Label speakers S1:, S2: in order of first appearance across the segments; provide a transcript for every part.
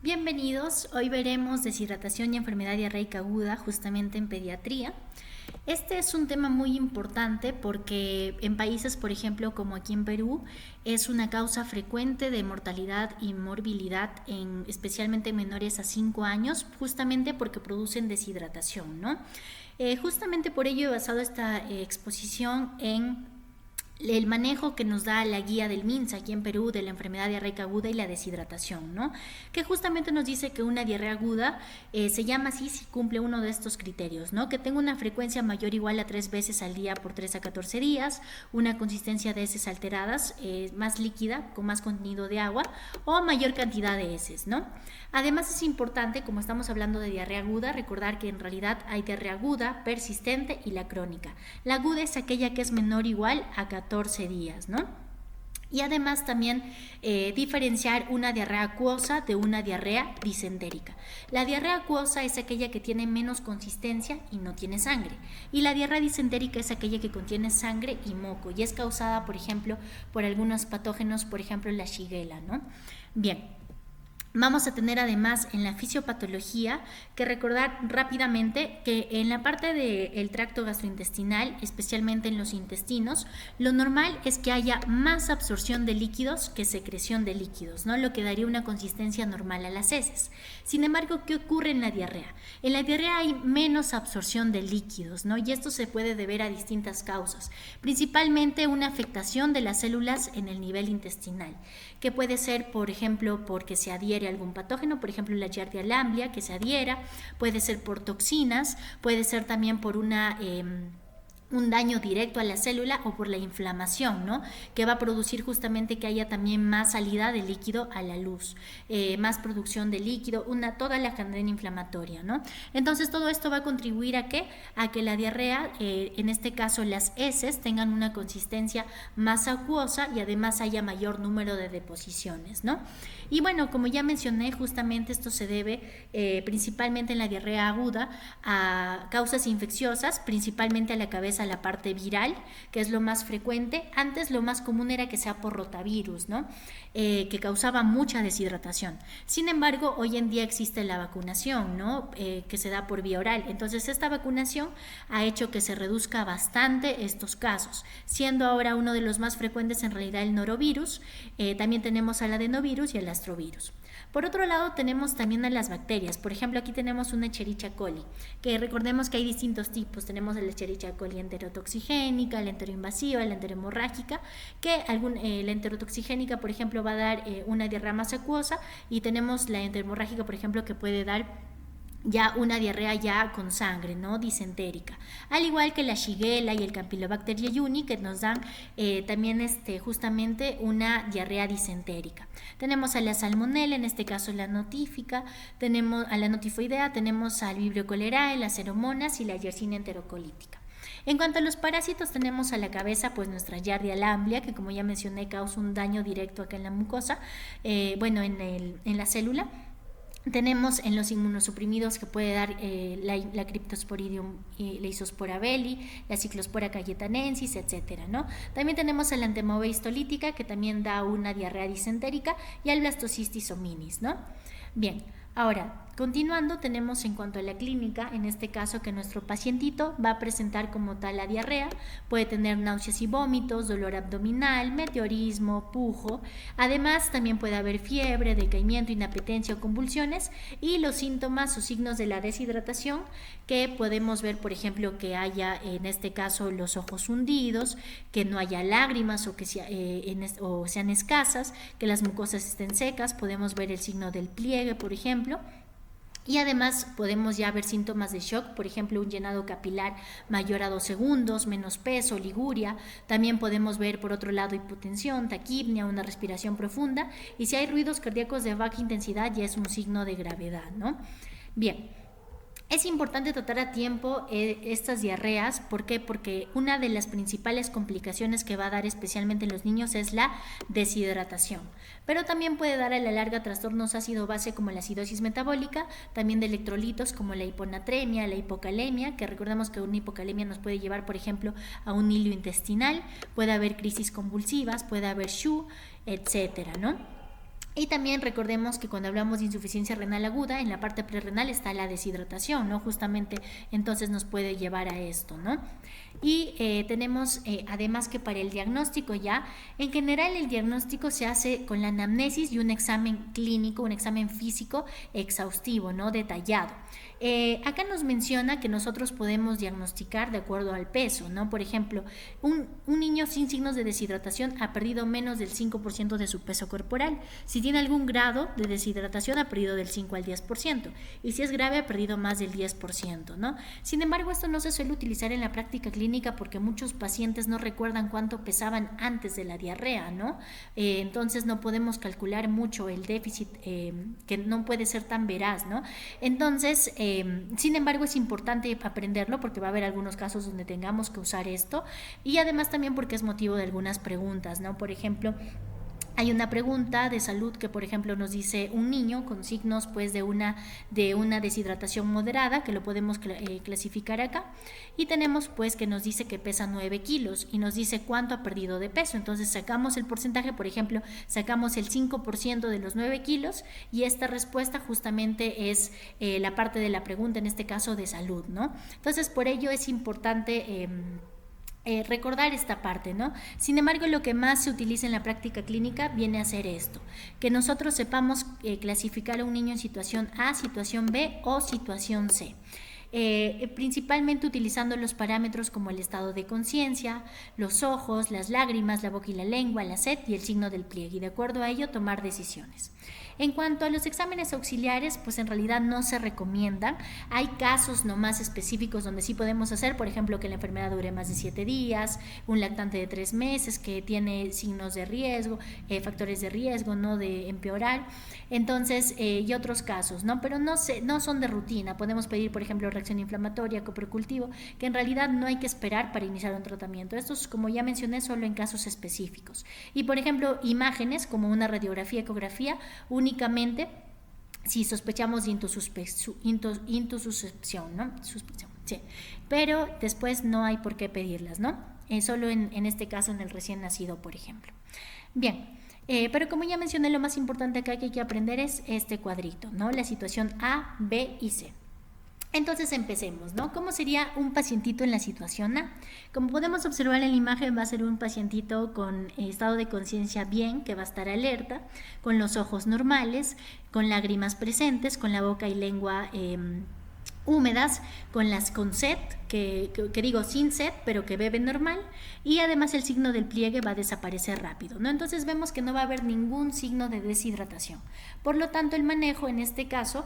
S1: Bienvenidos, hoy veremos deshidratación y enfermedad diarreica aguda justamente en pediatría. Este es un tema muy importante porque en países, por ejemplo, como aquí en Perú, es una causa frecuente de mortalidad y morbilidad, especialmente en menores a 5 años, justamente porque producen deshidratación, ¿no? Justamente por ello he basado esta exposición en el manejo que nos da la guía del MINSA aquí en Perú de la enfermedad diarreica aguda y la deshidratación, ¿no? Que justamente nos dice que una diarrea aguda se llama así si cumple uno de estos criterios, ¿no? Que tenga una frecuencia mayor o igual a 3 veces al día por 3 a 14 días, una consistencia de heces alteradas, más líquida, con más contenido de agua, o mayor cantidad de heces, ¿no? Además es importante, como estamos hablando de diarrea aguda, recordar que en realidad hay diarrea aguda, persistente y la crónica. La aguda es aquella que es menor o igual a 14 días, ¿no? Y además también diferenciar una diarrea acuosa de una diarrea disentérica. La diarrea acuosa es aquella que tiene menos consistencia y no tiene sangre. Y la diarrea disentérica es aquella que contiene sangre y moco y es causada, por ejemplo, por algunos patógenos, por ejemplo, la Shigella, ¿no? Bien. Vamos a tener además en la fisiopatología que recordar rápidamente que en la parte del tracto gastrointestinal, especialmente en los intestinos, lo normal es que haya más absorción de líquidos que secreción de líquidos, ¿no? Lo que daría una consistencia normal a las heces. Sin embargo, ¿qué ocurre en la diarrea? En la diarrea hay menos absorción de líquidos, ¿no? Y esto se puede deber a distintas causas, principalmente una afectación de las células en el nivel intestinal, que puede ser, por ejemplo, porque se adhiere algún patógeno, por ejemplo la Giardia lamblia que se adhiera, puede ser por toxinas, puede ser también por un daño directo a la célula o por la inflamación, ¿no? Que va a producir justamente que haya también más salida de líquido a la luz, más producción de líquido, toda la cadena inflamatoria, ¿no? Entonces todo esto va a contribuir a ¿qué? A que la diarrea, en este caso las heces, tengan una consistencia más acuosa y además haya mayor número de deposiciones, ¿no? Y bueno, como ya mencioné, justamente esto se debe principalmente en la diarrea aguda a causas infecciosas, principalmente a la cabeza, a la parte viral, que es lo más frecuente. Antes lo más común era que sea por rotavirus, ¿no? Que causaba mucha deshidratación. Sin embargo, hoy en día existe la vacunación, ¿no? Que se da por vía oral. Entonces, esta vacunación ha hecho que se reduzca bastante estos casos, siendo ahora uno de los más frecuentes en realidad el norovirus. También tenemos al adenovirus y al astrovirus. Por otro lado, tenemos también a las bacterias. Por ejemplo, aquí tenemos una Escherichia coli, que recordemos que hay distintos tipos. Tenemos la Escherichia coli enterotoxigénica, la enteroinvasiva, la enterohemorrágica, que la enterotoxigénica, por ejemplo, va a dar una diarrea más acuosa, y tenemos la enterohemorrágica, por ejemplo, que puede dar ya una diarrea ya con sangre, ¿no? Disentérica. Al igual que la Shigella y el Campylobacter jejuni, que nos dan también justamente una diarrea disentérica. Tenemos a la Salmonella, en este caso la notífica, tenemos a la notifoidea, tenemos al Vibrio cholerae, las Pseudomonas y la Yersinia enterocolítica. En cuanto a los parásitos, tenemos a la cabeza pues nuestra Giardia lamblia, que como ya mencioné causa un daño directo acá en la mucosa, en la célula. Tenemos en los inmunosuprimidos que puede dar la Cryptosporidium Leisospora belli, la Cyclospora cayetanensis, etcétera, ¿no? También tenemos a la Entemoeba histolítica, que también da una diarrea disentérica, y al Blastocystis hominis, ¿no? Bien, ahora, continuando, tenemos en cuanto a la clínica, en este caso que nuestro pacientito va a presentar como tal la diarrea, puede tener náuseas y vómitos, dolor abdominal, meteorismo, pujo, además también puede haber fiebre, decaimiento, inapetencia o convulsiones, y los síntomas o signos de la deshidratación, que podemos ver, por ejemplo, que haya en este caso los ojos hundidos, que no haya lágrimas o que sean escasas, que las mucosas estén secas, podemos ver el signo del pliegue, por ejemplo. Y además podemos ya ver síntomas de shock, por ejemplo, un llenado capilar mayor a 2 segundos, menos peso, liguria. También podemos ver, por otro lado, hipotensión, taquipnia, una respiración profunda. Y si hay ruidos cardíacos de baja intensidad, ya es un signo de gravedad, ¿no? Bien. Es importante tratar a tiempo estas diarreas. ¿Por qué? Porque una de las principales complicaciones que va a dar especialmente en los niños es la deshidratación. Pero también puede dar a la larga trastornos ácido-base como la acidosis metabólica, también de electrolitos como la hiponatremia, la hipocalemia, que recordemos que una hipocalemia nos puede llevar, por ejemplo, a un hilio intestinal, puede haber crisis convulsivas, puede haber SHU, etcétera, ¿no? Y también recordemos que cuando hablamos de insuficiencia renal aguda, en la parte prerrenal está la deshidratación, ¿no? Justamente entonces nos puede llevar a esto, ¿no? Y tenemos además que para el diagnóstico ya, en general el diagnóstico se hace con la anamnesis y un examen clínico, un examen físico exhaustivo, ¿no? Detallado. Acá nos menciona que nosotros podemos diagnosticar de acuerdo al peso, ¿no? Por ejemplo, un niño sin signos de deshidratación ha perdido menos del 5% de su peso corporal. Si tiene algún grado de deshidratación, ha perdido del 5 al 10%. Y si es grave, ha perdido más del 10%, ¿no? Sin embargo, esto no se suele utilizar en la práctica clínica porque muchos pacientes no recuerdan cuánto pesaban antes de la diarrea, ¿no? Entonces no podemos calcular mucho el déficit, que no puede ser tan veraz, ¿no? Entonces, sin embargo, es importante aprenderlo porque va a haber algunos casos donde tengamos que usar esto y además también porque es motivo de algunas preguntas, ¿no? Por ejemplo, hay una pregunta de salud que, por ejemplo, nos dice un niño con signos pues de una deshidratación moderada, que lo podemos clasificar acá, y tenemos pues que nos dice que pesa 9 kilos y nos dice cuánto ha perdido de peso. Entonces sacamos el porcentaje, por ejemplo, sacamos el 5% de los 9 kilos y esta respuesta justamente es la parte de la pregunta, en este caso de salud, ¿no? Entonces por ello es importante recordar esta parte, ¿no? Sin embargo, lo que más se utiliza en la práctica clínica viene a ser esto, que nosotros sepamos clasificar a un niño en situación A, situación B o situación C. Principalmente utilizando los parámetros como el estado de conciencia, los ojos, las lágrimas, la boca y la lengua, la sed y el signo del pliegue, y de acuerdo a ello tomar decisiones. En cuanto a los exámenes auxiliares, pues en realidad no se recomiendan. Hay casos no más específicos donde sí podemos hacer, por ejemplo, que la enfermedad dure más de 7 días, un lactante de 3 meses que tiene signos de riesgo, factores de riesgo, ¿no? De empeorar. Entonces, y otros casos, ¿no? Pero no son de rutina. Podemos pedir, por ejemplo, reacción inflamatoria, coprocultivo, que en realidad no hay que esperar para iniciar un tratamiento. Estos, como ya mencioné, solo en casos específicos. Y, por ejemplo, imágenes como una radiografía, ecografía, únicamente si sospechamos de intususcepción, ¿no? Suspensión, sí. Pero después no hay por qué pedirlas, ¿no? Solo en este caso en el recién nacido, por ejemplo. Bien, pero como ya mencioné, lo más importante acá que hay que aprender es este cuadrito, ¿no? La situación A, B y C. Entonces empecemos, ¿no? ¿Cómo sería un pacientito en la situación A? Como podemos observar en la imagen, va a ser un pacientito con estado de conciencia bien, que va a estar alerta, con los ojos normales, con lágrimas presentes, con la boca y lengua húmedas, con sed, que digo sin sed, pero que bebe normal, y además el signo del pliegue va a desaparecer rápido, ¿no? Entonces vemos que no va a haber ningún signo de deshidratación. Por lo tanto, el manejo en este caso,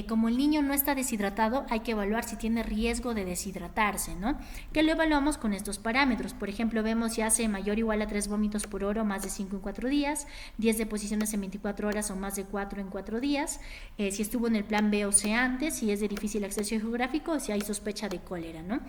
S1: como el niño no está deshidratado, hay que evaluar si tiene riesgo de deshidratarse, ¿no? Que lo evaluamos con estos parámetros. Por ejemplo, vemos si hace mayor o igual a 3 vómitos por hora o más de 5 en 4 días, 10 deposiciones en 24 horas o más de 4 en 4 días, si estuvo en el plan B o C antes, si es de difícil acceso geográfico o si hay sospecha de cólera, ¿no?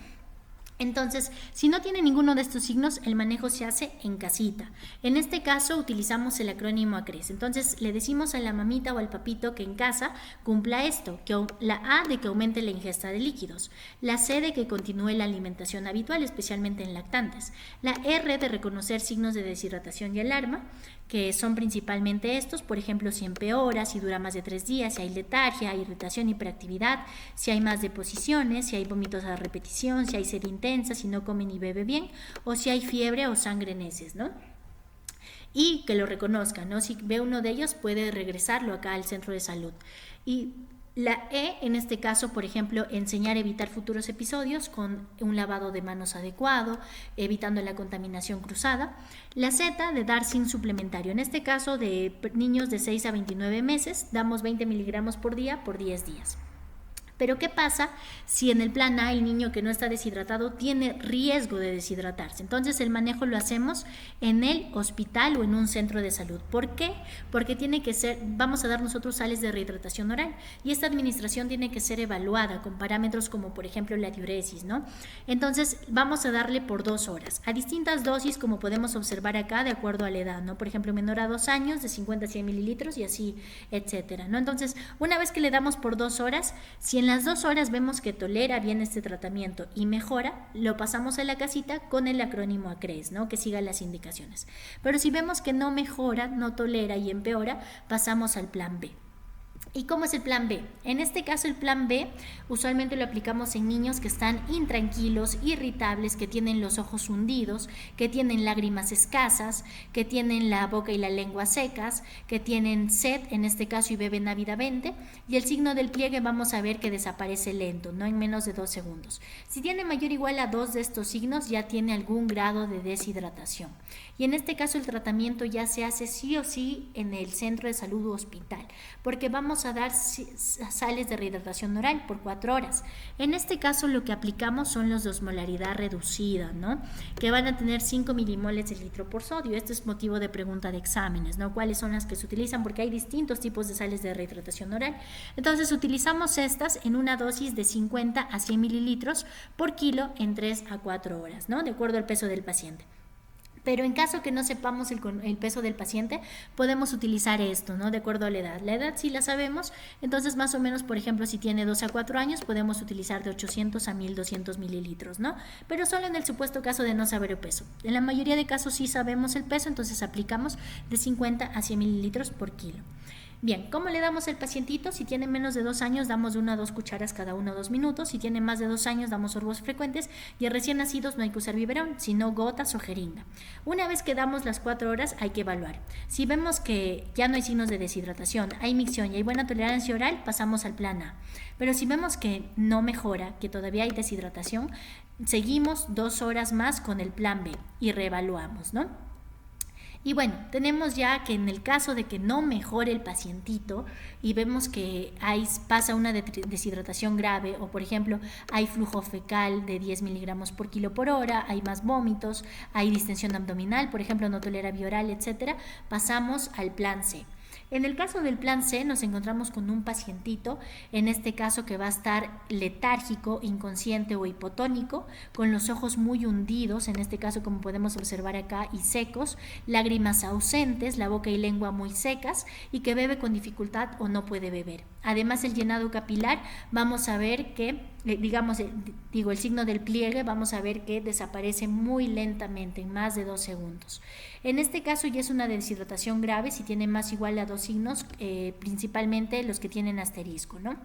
S1: Entonces, si no tiene ninguno de estos signos, el manejo se hace en casita. En este caso utilizamos el acrónimo ACRES. Entonces le decimos a la mamita o al papito que en casa cumpla esto, que la A de que aumente la ingesta de líquidos, la C de que continúe la alimentación habitual, especialmente en lactantes, la R de reconocer signos de deshidratación y alarma, que son principalmente estos, por ejemplo, si empeora, si dura más de 3 días, si hay letargia, irritación, hiperactividad, si hay más deposiciones, si hay vómitos a repetición, si hay sed intensa, si no come ni bebe bien, o si hay fiebre o sangre en heces, ¿no? Y que lo reconozca, ¿no? Si ve uno de ellos, puede regresarlo acá al centro de salud. Y la E, en este caso, por ejemplo, enseñar a evitar futuros episodios con un lavado de manos adecuado, evitando la contaminación cruzada. La Z, de dar zinc suplementario. En este caso, de niños de 6 a 29 meses, damos 20 miligramos por día por 10 días. Pero ¿qué pasa si en el plan A el niño que no está deshidratado tiene riesgo de deshidratarse? Entonces el manejo lo hacemos en el hospital o en un centro de salud. ¿Por qué? Porque vamos a dar nosotros sales de rehidratación oral y esta administración tiene que ser evaluada con parámetros como por ejemplo la diuresis, ¿no? Entonces vamos a darle por 2 horas, a distintas dosis como podemos observar acá de acuerdo a la edad, ¿no? Por ejemplo, menor a 2 años de 50 a 100 mililitros y así, etcétera, ¿no? Entonces, una vez que le damos por 2 horas, si en las 2 horas vemos que tolera bien este tratamiento y mejora, lo pasamos a la casita con el acrónimo ACRES, ¿no? Que siga las indicaciones. Pero si vemos que no mejora, no tolera y empeora, pasamos al plan B. ¿Y cómo es el plan B? En este caso el plan B usualmente lo aplicamos en niños que están intranquilos, irritables, que tienen los ojos hundidos, que tienen lágrimas escasas, que tienen la boca y la lengua secas, que tienen sed en este caso y beben ávidamente, y el signo del pliegue vamos a ver que desaparece lento, no en menos de 2 segundos. Si tiene mayor o igual a 2 de estos signos ya tiene algún grado de deshidratación. Y en este caso el tratamiento ya se hace sí o sí en el centro de salud u hospital, porque vamos a dar sales de rehidratación oral por 4 horas. En este caso lo que aplicamos son los de osmolaridad reducida, ¿no? Que van a tener 5 milimoles de litro por sodio. Esto es motivo de pregunta de exámenes, ¿no? ¿Cuáles son las que se utilizan? Porque hay distintos tipos de sales de rehidratación oral. Entonces utilizamos estas en una dosis de 50 a 100 mililitros por kilo en 3 a 4 horas, ¿no? De acuerdo al peso del paciente. Pero en caso que no sepamos el peso del paciente, podemos utilizar esto, ¿no? De acuerdo a la edad. La edad sí la sabemos, entonces más o menos, por ejemplo, si tiene 2 a 4 años, podemos utilizar de 800 a 1200 mililitros, ¿no? Pero solo en el supuesto caso de no saber el peso. En la mayoría de casos sí sabemos el peso, entonces aplicamos de 50 a 100 mililitros por kilo. Bien, ¿cómo le damos al pacientito? Si tiene menos de 2 años, damos de 1 a 2 cucharas cada 1 a 2 minutos. Si tiene más de 2 años, damos sorbos frecuentes. Y a recién nacidos no hay que usar biberón, sino gotas o jeringa. Una vez que damos las 4 horas, hay que evaluar. Si vemos que ya no hay signos de deshidratación, hay micción y hay buena tolerancia oral, pasamos al plan A. Pero si vemos que no mejora, que todavía hay deshidratación, seguimos 2 horas más con el plan B y reevaluamos, ¿no? Y bueno, tenemos ya que en el caso de que no mejore el pacientito y vemos que pasa una deshidratación grave o por ejemplo hay flujo fecal de 10 miligramos por kilo por hora, hay más vómitos, hay distensión abdominal, por ejemplo no tolera vía oral, etcétera, pasamos al plan C. En el caso del plan C nos encontramos con un pacientito, en este caso que va a estar letárgico, inconsciente o hipotónico, con los ojos muy hundidos, en este caso como podemos observar acá, y secos, lágrimas ausentes, la boca y lengua muy secas y que bebe con dificultad o no puede beber. Además el llenado capilar, vamos a ver que el signo del pliegue, vamos a ver que desaparece muy lentamente, en más de 2 segundos. En este caso ya es una deshidratación grave, si tiene más igual a 2 signos, principalmente los que tienen asterisco, ¿no?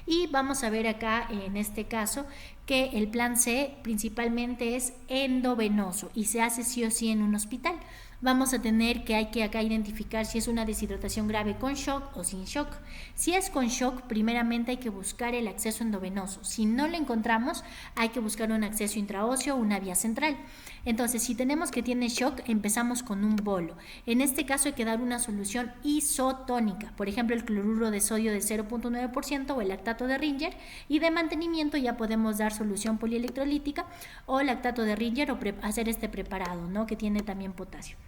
S1: Y vamos a ver acá, en este caso, que el plan C principalmente es endovenoso y se hace sí o sí en un hospital. Vamos a tener que hay que acá identificar si es una deshidratación grave con shock o sin shock. Si es con shock, primeramente hay que buscar el acceso endovenoso. Si no lo encontramos, hay que buscar un acceso intraóseo o una vía central. Entonces, si tenemos que tiene shock, empezamos con un bolo. En este caso hay que dar una solución isotónica, por ejemplo el cloruro de sodio de 0.9% o el lactato de Ringer, y de mantenimiento ya podemos dar solución polielectrolítica o lactato de Ringer o hacer este preparado, ¿no? Que tiene también potasio.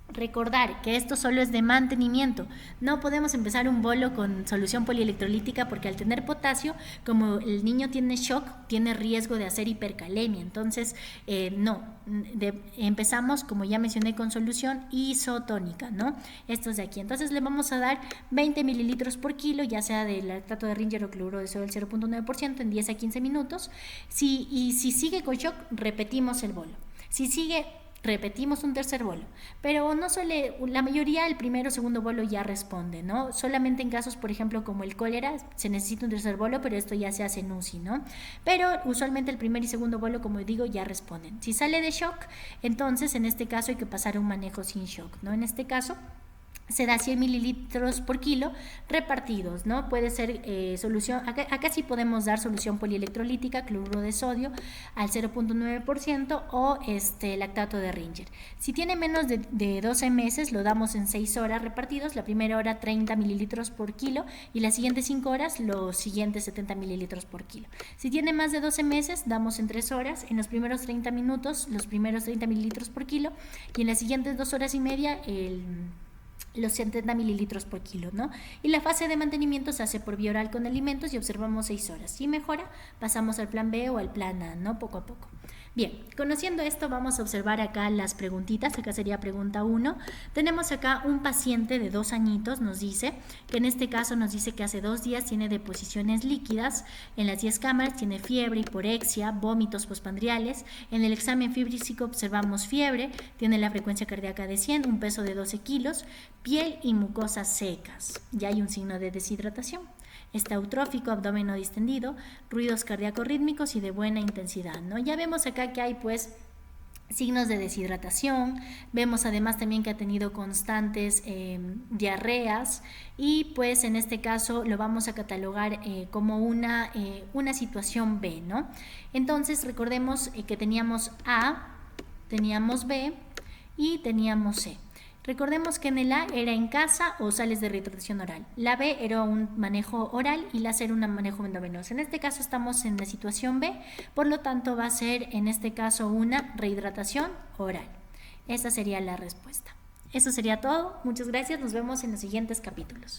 S1: Recordar que esto solo es de mantenimiento, no podemos empezar un bolo con solución polielectrolítica porque al tener potasio, como el niño tiene shock, tiene riesgo de hacer hipercalemia, entonces empezamos, como ya mencioné, con solución isotónica, ¿no? Estos de aquí, entonces le vamos a dar 20 mililitros por kilo, ya sea de lactato de Ringer o cloruro de sodio del 0.9% en 10 a 15 minutos, si sigue con shock, repetimos el bolo, si sigue repetimos un tercer bolo, pero no suele, la mayoría el primero o segundo bolo ya responde, ¿no? Solamente en casos, por ejemplo, como el cólera, se necesita un tercer bolo, pero esto ya se hace en UCI, ¿no? Pero usualmente el primer y segundo bolo, como digo, ya responden. Si sale de shock, entonces en este caso hay que pasar a un manejo sin shock, ¿no? En este caso se da 100 mililitros por kilo repartidos, ¿no? Puede ser solución, acá sí podemos dar solución polielectrolítica, cloruro de sodio al 0.9% o lactato de Ringer. Si tiene menos de 12 meses, lo damos en 6 horas repartidos, la primera hora 30 mililitros por kilo y las siguientes 5 horas los siguientes 70 mililitros por kilo. Si tiene más de 12 meses, damos en 3 horas, en los primeros 30 minutos los primeros 30 mililitros por kilo y en las siguientes 2 horas y media los 70 mililitros por kilo, ¿no? Y la fase de mantenimiento se hace por vía oral con alimentos y observamos 6 horas. Si mejora, pasamos al plan B o al plan A, ¿no? Poco a poco. Bien, conociendo esto vamos a observar acá las preguntitas, acá sería pregunta 1. Tenemos acá un paciente de 2 añitos, nos dice, que en este caso nos dice que hace 2 días tiene deposiciones líquidas en las 10 cámaras, tiene fiebre, hiporexia, vómitos postprandiales. En el examen físico observamos fiebre, tiene la frecuencia cardíaca de 100, un peso de 12 kilos, piel y mucosas secas. Ya hay un signo de deshidratación. Está eutrófico, abdomen no distendido, ruidos cardíacos rítmicos y de buena intensidad, ¿no? Ya vemos acá que hay pues signos de deshidratación, vemos además también que ha tenido constantes diarreas y pues en este caso lo vamos a catalogar como una situación B, ¿no? Entonces recordemos que teníamos A, teníamos B y teníamos C. Recordemos que en el A era en casa o sales de rehidratación oral. La B era un manejo oral y la C era un manejo endovenoso. En este caso estamos en la situación B, por lo tanto va a ser en este caso una rehidratación oral. Esa sería la respuesta. Eso sería todo. Muchas gracias. Nos vemos en los siguientes capítulos.